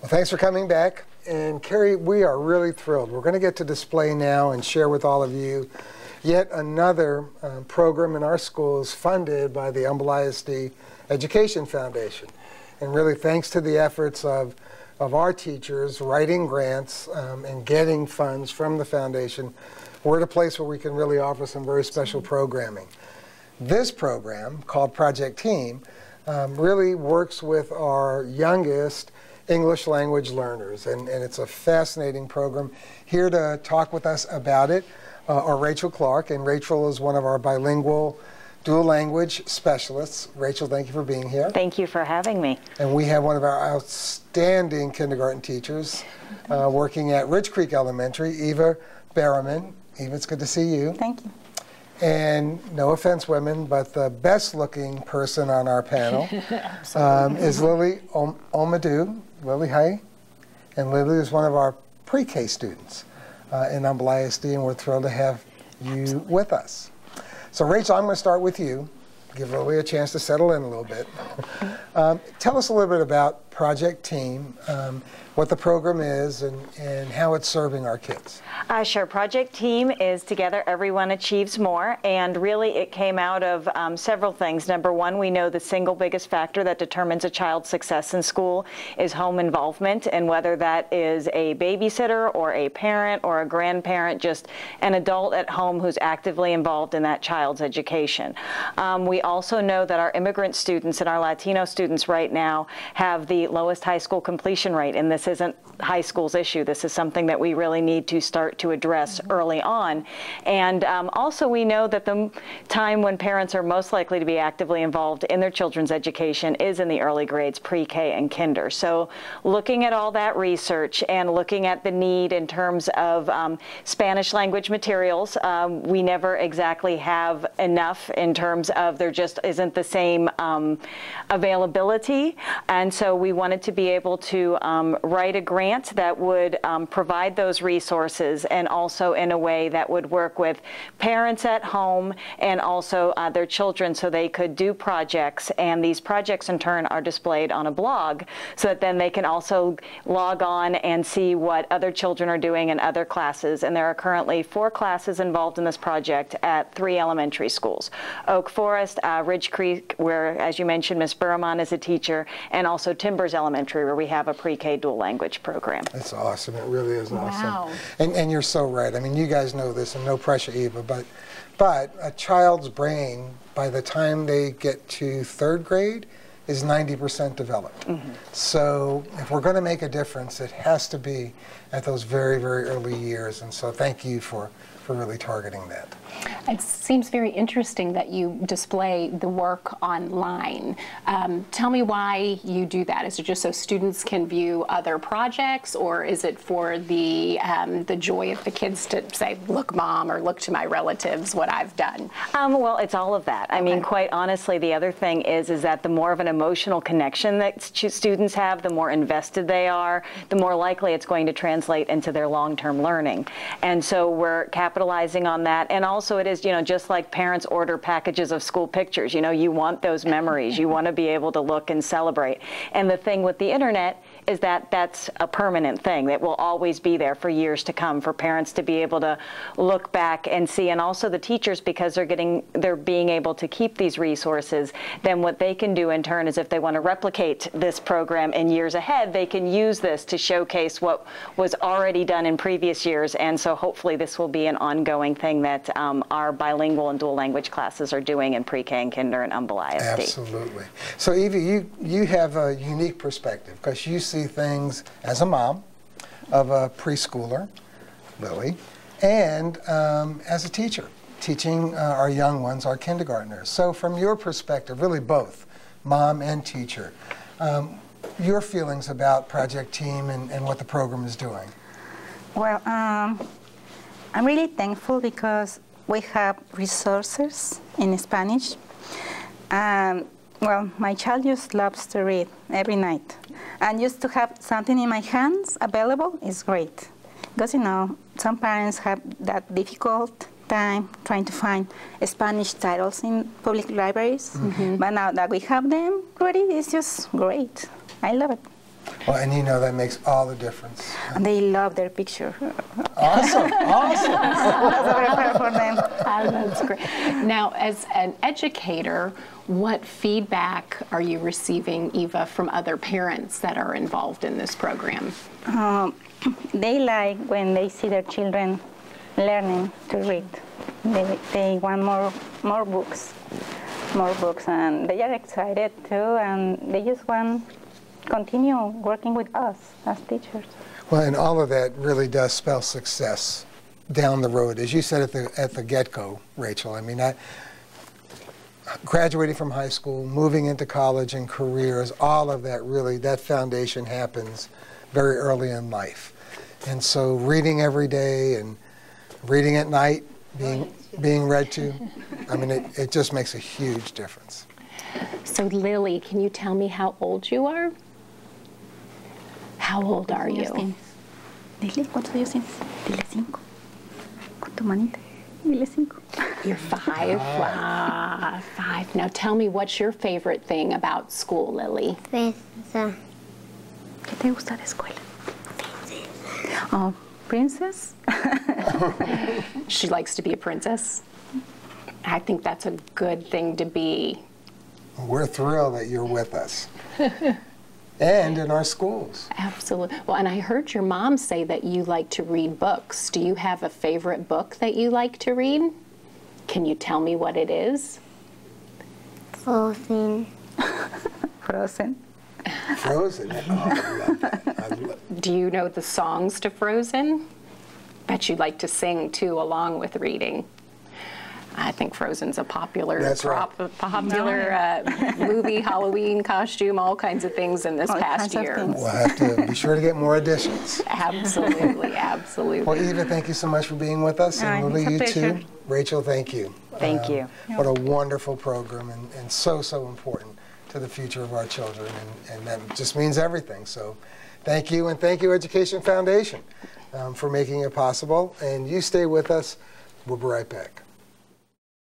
Well, thanks for coming back. And Carrie, we are really thrilled. We're going to get to display now and share with all of you yet another program in our schools funded by the Humble ISD Education Foundation. And really thanks to the efforts of our teachers writing grants and getting funds from the foundation, we're at a place where we can really offer some very special programming. This program, called Project Team, really works with our youngest English language learners, and it's a fascinating program. Here to talk with us about it are Rachel Clarke, and Rachel is one of our bilingual dual language specialists. Rachel, thank you for being here. Thank you for having me. And we have one of our outstanding kindergarten teachers working at Ridge Creek Elementary, Eve Berumen. Eve, it's good to see you. Thank you. And no offense, women, but the best looking person on our panel is Lily Olmedo. Lily, hi. And Lily is one of our pre-K students in Humble ISD, and we're thrilled to have you with us. So Rachel, I'm going to start with you. Give Lily a chance to settle in a little bit. Tell us a little bit about Project Team, what the program is, and how it's serving our kids. Sure. Project Team is Together Everyone Achieves More, and really it came out of several things. Number one, we know the single biggest factor that determines a child's success in school is home involvement, and whether that is a babysitter or a parent or a grandparent, just an adult at home who's actively involved in that child's education. We also know that our immigrant students and our Latino students right now have the lowest high school completion rate, and this isn't high school's issue. This is something that we really need to start to address early on. And also we know that the time when parents are most likely to be actively involved in their children's education is in the early grades, pre-K and kinder. So looking at all that research and looking at the need in terms of Spanish language materials, we never exactly have enough in terms of there just isn't the same availability. And so we wanted to be able to write a grant that would provide those resources, and also in a way that would work with parents at home and also their children, so they could do projects, and these projects in turn are displayed on a blog so that then they can also log on and see what other children are doing in other classes. And there are currently 4 classes involved in this project at 3 elementary schools: Oak Forest, Ridge Creek, where, as you mentioned, Ms. Berumen is a teacher, and also Timbers Elementary, where we have a pre-K dual language program. That's awesome. It really is awesome. Wow. And you're so right. I mean, you guys know this, and no pressure, Eva, but a child's brain, by the time they get to 3rd grade, is 90% developed. So if we're going to make a difference, it has to be at those very, very early years. And so thank you for really targeting that. It seems very interesting that you display the work online. Tell me why you do that. Is it just so students can view other projects, or is it for the joy of the kids to say, look, Mom, or look to my relatives what I've done? Well, it's all of that. I mean, quite honestly, the other thing is that the more of an emotional connection that students have, the more invested they are, the more likely it's going to translate into their long-term learning. And so we're capitalizing on that. And also it is, just like parents order packages of school pictures, you want those memories. You want to be able to look and celebrate. And the thing with the internet is that that's a permanent thing that will always be there for years to come, for parents to be able to look back and see, and also the teachers, because they're being able to keep these resources. Then what they can do in turn is, if they want to replicate this program in years ahead, they can use this to showcase what was already done in previous years. And so hopefully this will be an ongoing thing that our bilingual and dual language classes are doing in pre-K and kinder and Humble ISD. Absolutely. So Evie, you have a unique perspective, because you see things as a mom of a preschooler, Lily, and as a teacher, teaching our young ones, our kindergartners. So from your perspective, really both mom and teacher, your feelings about Project Team and what the program is doing. Well, I'm really thankful because we have resources in Spanish. Well, my child just loves to read every night. And just to have something in my hands available is great. Because, some parents have that difficult time trying to find Spanish titles in public libraries. But now that we have them ready, it's just great. I love it. Well, and you know that makes all the difference. And they love their picture. Awesome, awesome. That's very proud for them. That's great. Now, as an educator, what feedback are you receiving, Eva, from other parents that are involved in this program? They like when they see their children learning to read. They want more books, and they are excited too, and they just want to continue working with us as teachers. Well, and all of that really does spell success down the road. As you said at the get-go, Rachel, I mean, graduating from high school, moving into college and careers, all of that really, that foundation happens very early in life. And so reading every day and reading at night, being read to, I mean, it just makes a huge difference. So Lily, can you tell me how old you are? How old are you? Dile, ¿cuántos años tienes? Dile 5. Con tu manita. Dile 5. You're 5. 5. Now tell me, what's your favorite thing about school, Lily? Princesa. ¿Qué te gusta de la escuela? Oh, princess? She likes to be a princess. I think that's a good thing to be. We're thrilled that you're with us. And in our schools. Absolutely. Well, and I heard your mom say that you like to read books. Do you have a favorite book that you like to read? Can you tell me what it is? Frozen. Frozen. Frozen. Oh, I love that. Do you know the songs to Frozen? Bet you'd like to sing too along with reading. I think Frozen's a popular movie, Halloween costume, all kinds of things in this past year. We'll have to be sure to get more additions. Absolutely, absolutely. Well, Eva, thank you so much for being with us. And Lily, you too. Rachel, thank you. Thank you. What a wonderful program, and so important to the future of our children, and that just means everything. So thank you, and thank you, Education Foundation, for making it possible. And you stay with us. We'll be right back.